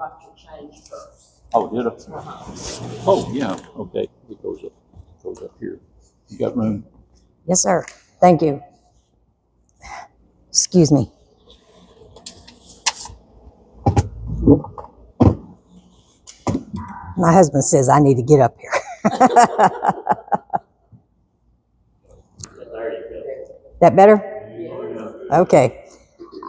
write your change first. Oh, did I? Oh, yeah, okay. It goes up here. You got room? Yes, sir. Thank you. Excuse me. My husband says I need to get up here. That better? Okay.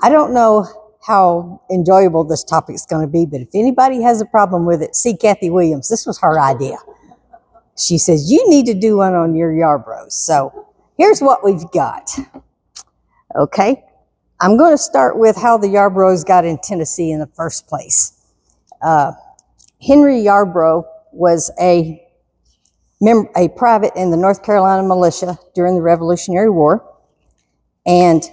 I don't know how enjoyable this topic's going to be, but if anybody has a problem with it, see Kathy Williams. This was her idea. She says, you need to do one on your Yarbros. So here's what we've got. Okay. I'm going to start with how the Yarbros got in Tennessee in the first place. Henry Yarbro was a private in the North Carolina militia during the Revolutionary War. And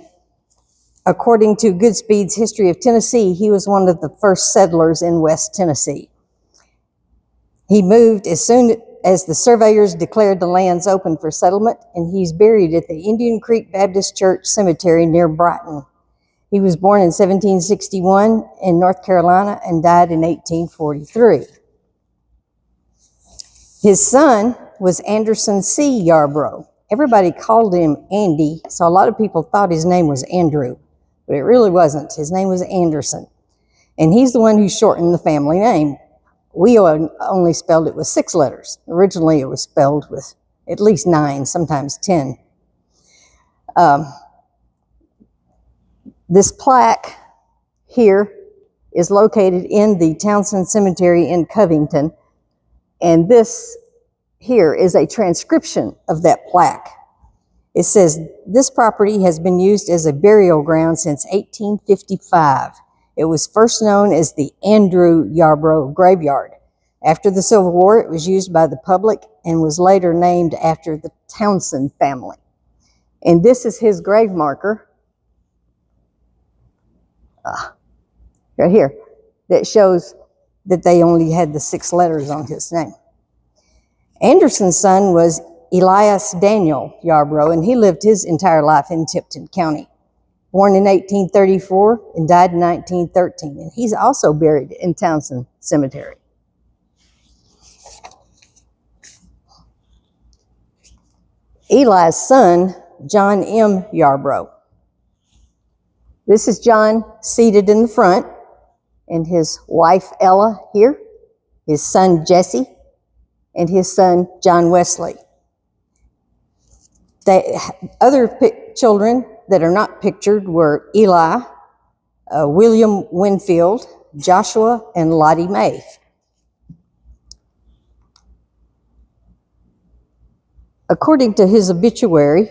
according to Goodspeed's History of Tennessee, he was one of the first settlers in West Tennessee. He moved as soon as the surveyors declared the lands open for settlement, and he's buried at the Indian Creek Baptist Church Cemetery near Brighton. He was born in 1761 in North Carolina and died in 1843. His son was Anderson C. Yarbro. Everybody called him Andy, so a lot of people thought his name was Andrew, but it really wasn't. His name was Anderson, and he's the one who shortened the family name. We only spelled it with 6 letters. Originally, it was spelled with at least 9, sometimes 10. This plaque here is located in the Townsend Cemetery in Covington, and this here is a transcription of that plaque. It says, this property has been used as a burial ground since 1855. It was first known as the Andrew Yarbro Graveyard. After the Civil War, it was used by the public and was later named after the Townsend family. And this is his grave marker, right here, that shows that they only had the 6 letters on his name. Anderson's son was Elias Daniel Yarbro, and he lived his entire life in Tipton County. Born in 1834 and died in 1913, and he's also buried in Townsend Cemetery. Eli's son, John M. Yarbro. This is John seated in the front, and his wife Ella here, his son Jesse, and his son John Wesley. Other children that are not pictured were Eli, William Winfield, Joshua, and Lottie Mae. According to his obituary,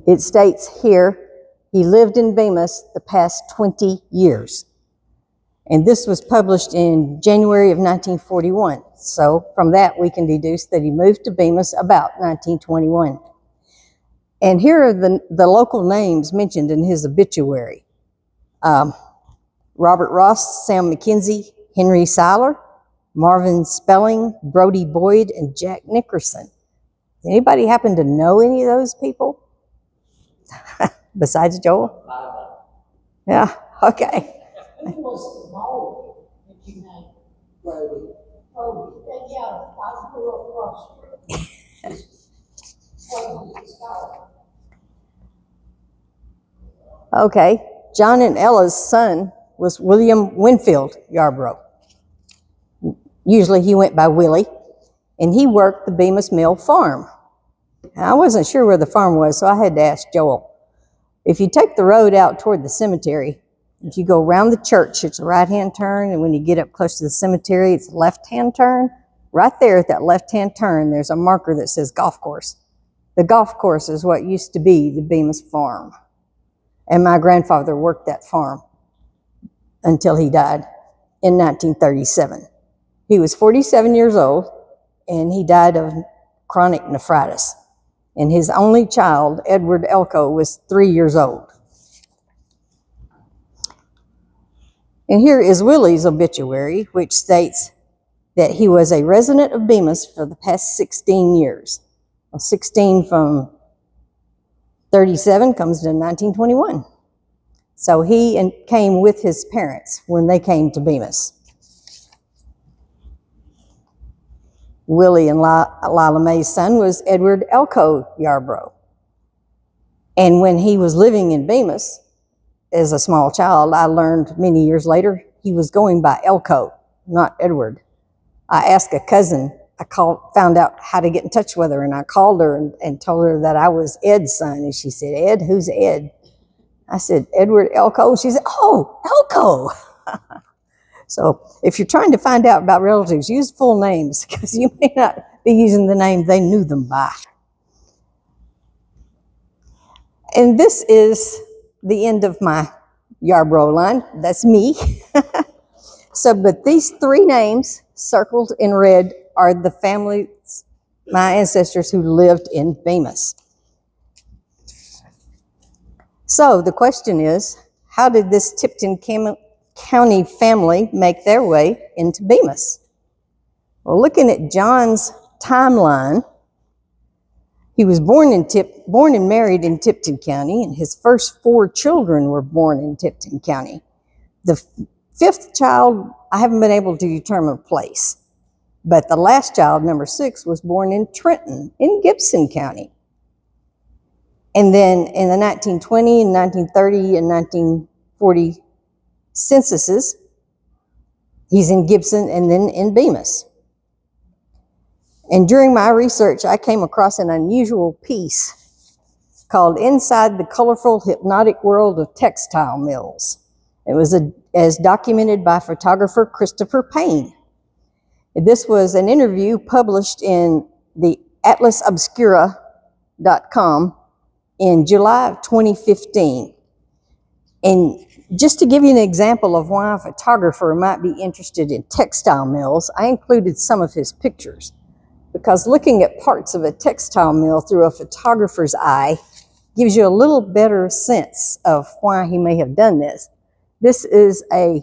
it states here, he lived in Bemis the past 20 years. And this was published in January of 1941. So from that, we can deduce that he moved to Bemis about 1921. And here are the local names mentioned in his obituary. Robert Ross, Sam McKenzie, Henry Seiler, Marvin Spelling, Brody Boyd, and Jack Nickerson. Does anybody happen to know any of those people? Besides Joel? Yeah, okay. Who was the mole that you named Brody? Oh, yeah, I grew up across the street. Okay, John and Ella's son was William Winfield Yarbro. Usually he went by Willie, and he worked the Bemis Mill farm. And I wasn't sure where the farm was, so I had to ask Joel. If you take the road out toward the cemetery, if you go around the church, it's a right-hand turn, and when you get up close to the cemetery, it's a left-hand turn. Right there at that left-hand turn, there's a marker that says golf course. The golf course is what used to be the Bemis farm. And my grandfather worked that farm until he died in 1937. He was 47 years old, and he died of chronic nephritis. And his only child, Edward Elko, was 3 years old. And here is Willie's obituary, which states that he was a resident of Bemis for the past 16 years. Well, 16 from 37 comes to 1921. So came with his parents when they came to Bemis. Willie and Lila Mae's son was Edward Elko Yarbro. And when he was living in Bemis as a small child, I learned many years later he was going by Elko, not Edward. I asked a cousin, found out how to get in touch with her, and I called her and told her that I was Ed's son. And she said, Ed, who's Ed? I said, Edward Elko. She said, oh, Elko. So if you're trying to find out about relatives, use full names because you may not be using the name they knew them by. And this is the end of my Yarbro line. That's me. But these three names circled in red are the families, my ancestors who lived in Bemis. So the question is, how did this Tipton County family make their way into Bemis? Well, looking at John's timeline, he was born and married in Tipton County, and his first 4 children were born in Tipton County. The 5th child, I haven't been able to determine place, but the last child, number 6, was born in Trenton in Gibson County. And then in the 1920 and 1930 and 1940 censuses, he's in Gibson and then in Bemis. And during my research, I came across an unusual piece called Inside the Colorful Hypnotic World of Textile Mills. It was as documented by photographer Christopher Payne. This was an interview published in the atlasobscura.com in July of 2015. And just to give you an example of why a photographer might be interested in textile mills, I included some of his pictures. Because looking at parts of a textile mill through a photographer's eye gives you a little better sense of why he may have done this. This is a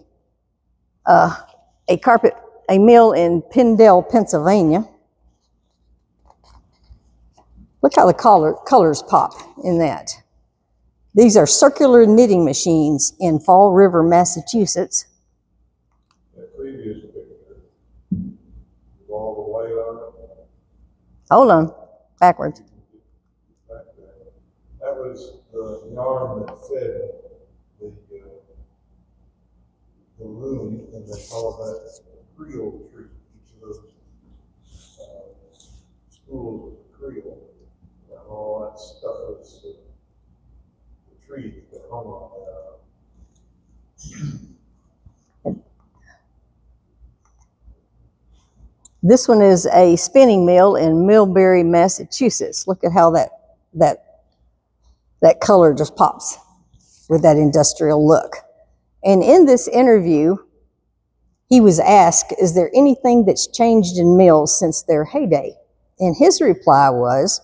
mill in Pendle, Pennsylvania. Look how the colors pop in that. These are circular knitting machines in Fall River, Massachusetts. That previous picture, with all the white on it. Hold on, backwards. Back there. That was the yarn that fed the loom, and they call that the creel tree. Each of those schools of creel, and all that stuff is the tree that hung on that. This one is a spinning mill in Millbury, Massachusetts. Look at how that color just pops with that industrial look. And in this interview, he was asked, is there anything that's changed in mills since their heyday? And his reply was,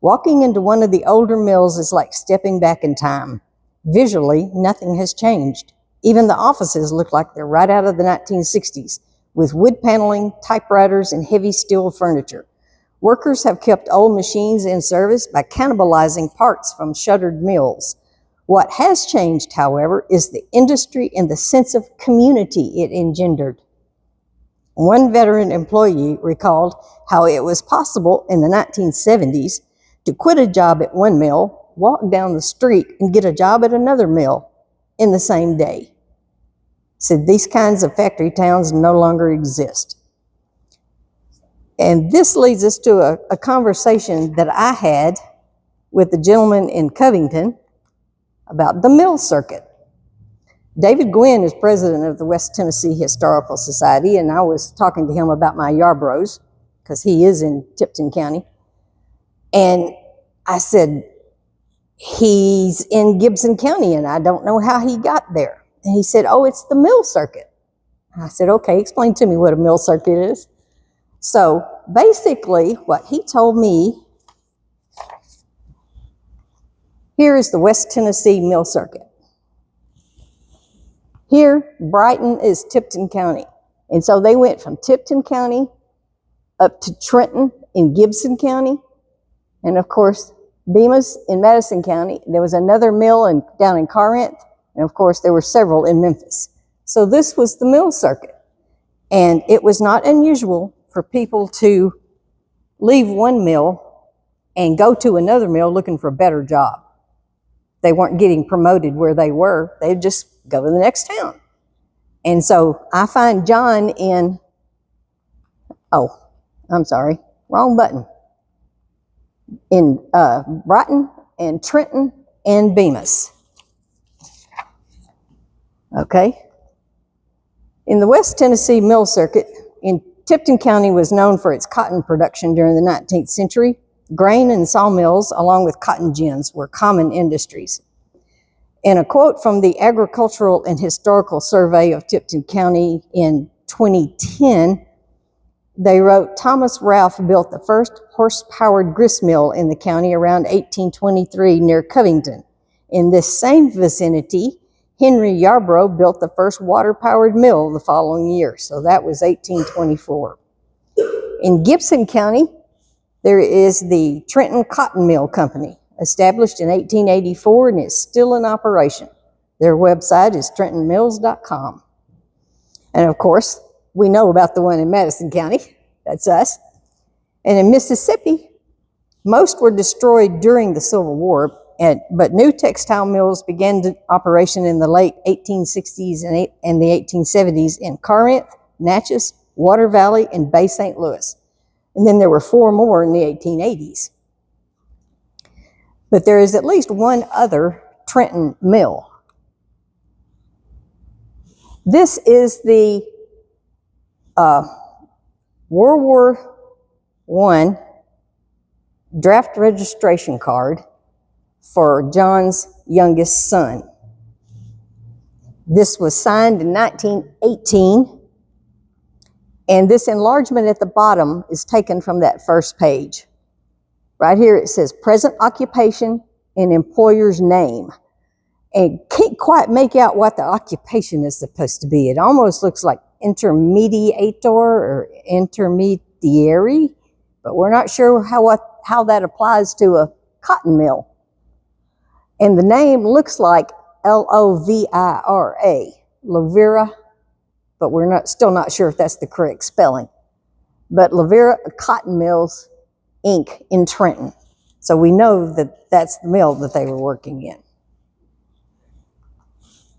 walking into one of the older mills is like stepping back in time. Visually, nothing has changed. Even the offices look like they're right out of the 1960s, with wood paneling, typewriters, and heavy steel furniture. Workers have kept old machines in service by cannibalizing parts from shuttered mills. What has changed, however, is the industry and the sense of community it engendered. One veteran employee recalled how it was possible in the 1970s to quit a job at one mill, walk down the street, and get a job at another mill in the same day. Said these kinds of factory towns no longer exist. And this leads us to a conversation that I had with the gentleman in Covington about the mill circuit. David Gwynn is president of the West Tennessee Historical Society, and I was talking to him about my Yarbros, because he is in Tipton County. And I said, he's in Gibson County, and I don't know how he got there. And he said, oh, it's the mill circuit. I said, okay, explain to me what a mill circuit is. So basically, what he told me, here is the West Tennessee mill circuit. Here, Brighton is Tipton County. And so they went from Tipton County up to Trenton in Gibson County. And of course, Bemis in Madison County. There was another mill down in Corinth, And of course, there were several in Memphis. So this was the mill circuit. And it was not unusual for people to leave one mill and go to another mill looking for a better job. They weren't getting promoted where they were. They'd just go to the next town. And so I find John in, oh, I'm sorry, wrong button. In Brighton and Trenton and Bemis. Okay. In the West Tennessee mill circuit, in Tipton County was known for its cotton production during the 19th century. Grain and sawmills, along with cotton gins, were common industries. In a quote from the Agricultural and Historical Survey of Tipton County in 2010, they wrote, Thomas Ralph built the first horse-powered grist mill in the county around 1823 near Covington. In this same vicinity, Henry Yarbro built the first water-powered mill the following year. So that was 1824. In Gibson County, there is the Trenton Cotton Mill Company, established in 1884 and is still in operation. Their website is trentonmills.com. And of course, we know about the one in Madison County. That's us. And in Mississippi, most were destroyed during the Civil War, but new textile mills began operation in the late 1860s and the 1870s in Corinth, Natchez, Water Valley, and Bay St. Louis. And then there were 4 more in the 1880s. But there is at least one other Trenton mill. This is the World War I draft registration card for John's youngest son. This was signed in 1918, and this enlargement at the bottom is taken from that first page. Right here it says present occupation and employer's name. And can't quite make out what the occupation is supposed to be. It almost looks like intermediator or intermediary, but we're not sure how that applies to a cotton mill. And the name looks like Lovira, Lovira, but we're still not sure if that's the correct spelling. But Lovira Cotton Mills, Inc. in Trenton. So we know that that's the mill that they were working in.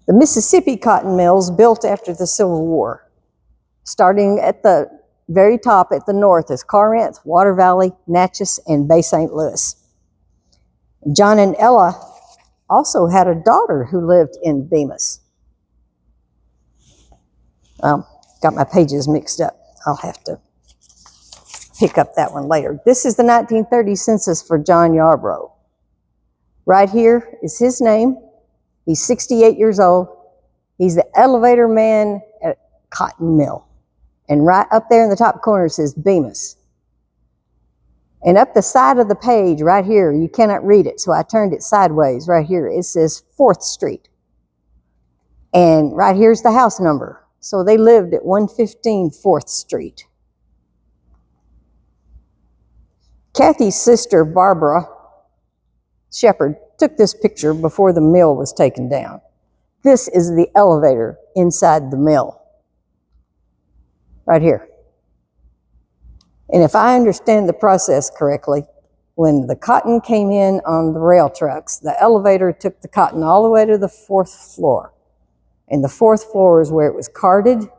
The Mississippi cotton mills built after the Civil War, starting at the very top at the north is Corinth, Water Valley, Natchez, and Bay St. Louis. John and Ella also had a daughter who lived in Bemis. Got my pages mixed up. I'll have to pick up that one later. This is the 1930 census for John Yarbro. Right here is his name. He's 68 years old. He's the elevator man at Cotton Mill. And right up there in the top corner says Bemis. And up the side of the page right here, you cannot read it, so I turned it sideways right here. It says 4th Street. And right here's the house number. So they lived at 115 4th Street. Kathy's sister, Barbara Shepherd, took this picture before the mill was taken down. This is the elevator inside the mill. Right here. And if I understand the process correctly, when the cotton came in on the rail trucks, the elevator took the cotton all the way to the 4th floor. And the 4th floor is where it was carded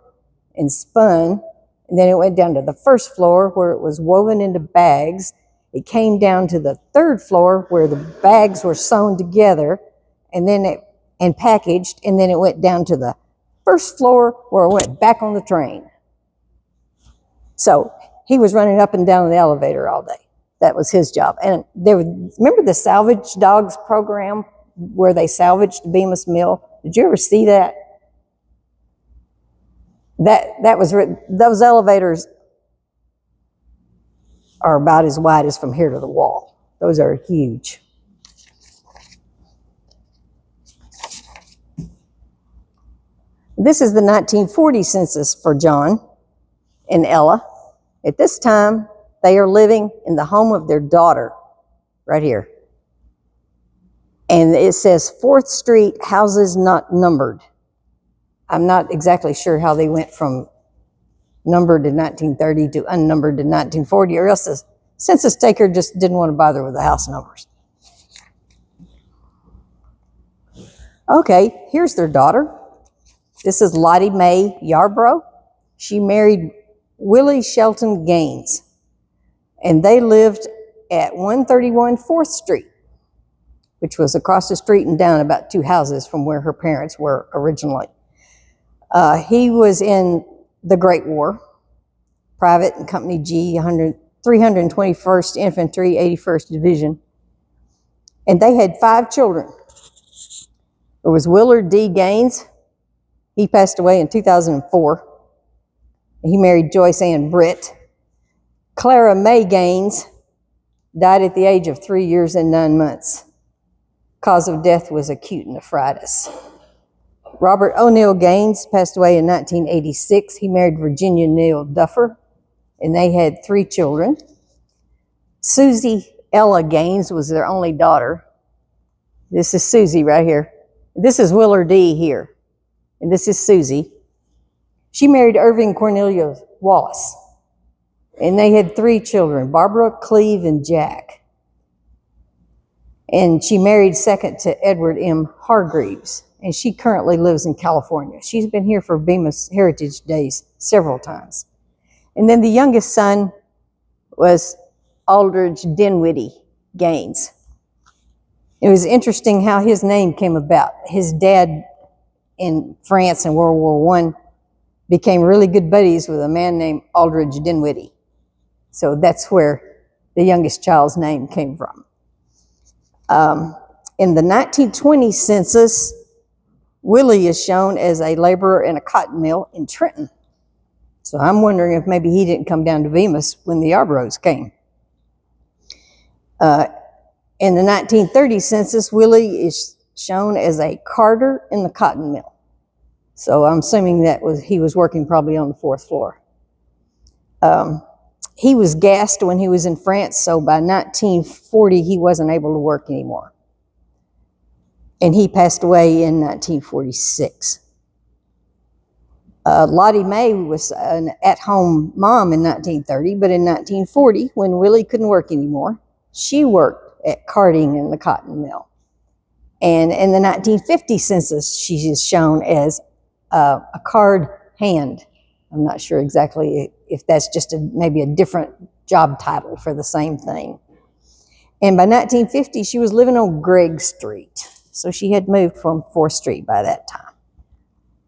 and spun, and then it went down to the 1st floor where it was woven into bags. It came down to the 3rd floor where the bags were sewn together and packaged, and then it went down to the 1st floor where it went back on the train. So he was running up and down the elevator all day. That was his job. And remember the Salvage Dogs program where they salvaged Bemis Mill? Did you ever see that? Those elevators are about as wide as from here to the wall. Those are huge. This is the 1940 census for John and Ella. At this time, they are living in the home of their daughter, right here. And it says 4th Street, houses not numbered. I'm not exactly sure how they went from numbered in 1930 to unnumbered in 1940, or else the census taker just didn't want to bother with the house numbers. Okay, here's their daughter. This is Lottie Mae Yarbro. She married Willie Shelton Gaines, and they lived at 131 4th Street, which was across the street and down about 2 houses from where her parents were originally. He was in the Great War, Private and Company G, 321st Infantry, 81st Division. And they had 5 children. There was Willard D. Gaines. He passed away in 2004. He married Joyce Ann Britt. Clara Mae Gaines died at the age of 3 years and 9 months. Cause of death was acute nephritis. Robert O'Neill Gaines passed away in 1986. He married Virginia Neal Duffer, and they had 3 children. Susie Ella Gaines was their only daughter. This is Susie right here. This is Willard D. here, and this is Susie. She married Irving Cornelius Wallace, and they had 3 children, Barbara, Cleve, and Jack. And she married second to Edward M. Hargreaves, and she currently lives in California. She's been here for Bemis Heritage Days several times. And then the youngest son was Aldridge Dinwiddie Gaines. It was interesting how his name came about. His dad in France in World War I became really good buddies with a man named Aldridge Dinwiddie. So that's where the youngest child's name came from. In the 1920 census, Willie is shown as a laborer in a cotton mill in Trenton. So I'm wondering if maybe he didn't come down to Bemis when the Yarbros came. In the 1930 census, Willie is shown as a carter in the cotton mill. So I'm assuming he was working probably on the 4th floor. He was gassed when he was in France, so by 1940 he wasn't able to work anymore. And he passed away in 1946. Lottie Mae was an at-home mom in 1930, but in 1940, when Willie couldn't work anymore, she worked at carting in the cotton mill. And in the 1950 census, she is shown as a card hand. I'm not sure exactly if that's just maybe a different job title for the same thing. And by 1950, she was living on Gregg Street. So she had moved from 4th Street by that time.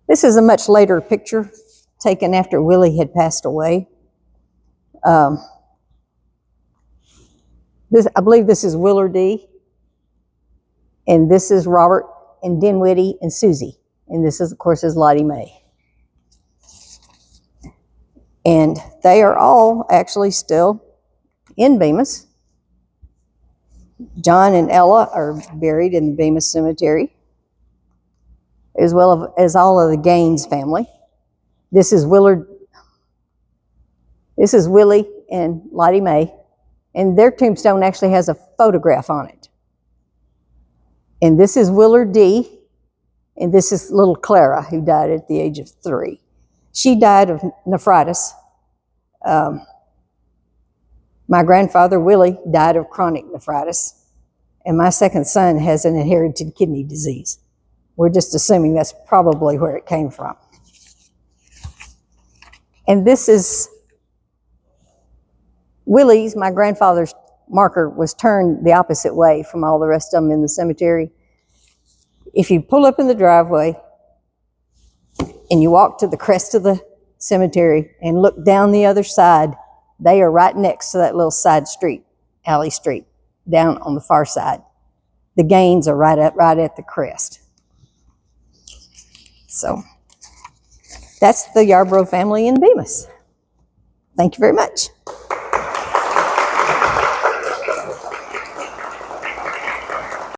This is a much later picture taken after Willie had passed away. I believe this is Willard D. And this is Robert and Dinwiddie and Susie. And this is, of course, is Lottie Mae. And they are all actually still in Bemis. John and Ella are buried in the Bemis Cemetery, as well as all of the Gaines family. This is Willie and Lottie Mae, and their tombstone actually has a photograph on it. And this is Willard D., and this is little Clara, who died at the age of 3. She died of nephritis. My grandfather, Willie, died of chronic nephritis, and my second son has an inherited kidney disease. We're just assuming that's probably where it came from. And this is Willie's, my grandfather's marker was turned the opposite way from all the rest of them in the cemetery. If you pull up in the driveway and you walk to the crest of the cemetery and look down the other side, they are right next to that little side street, alley street, down on the far side. The Gaines are right at the crest. So that's the Yarbro family in Bemis. Thank you very much.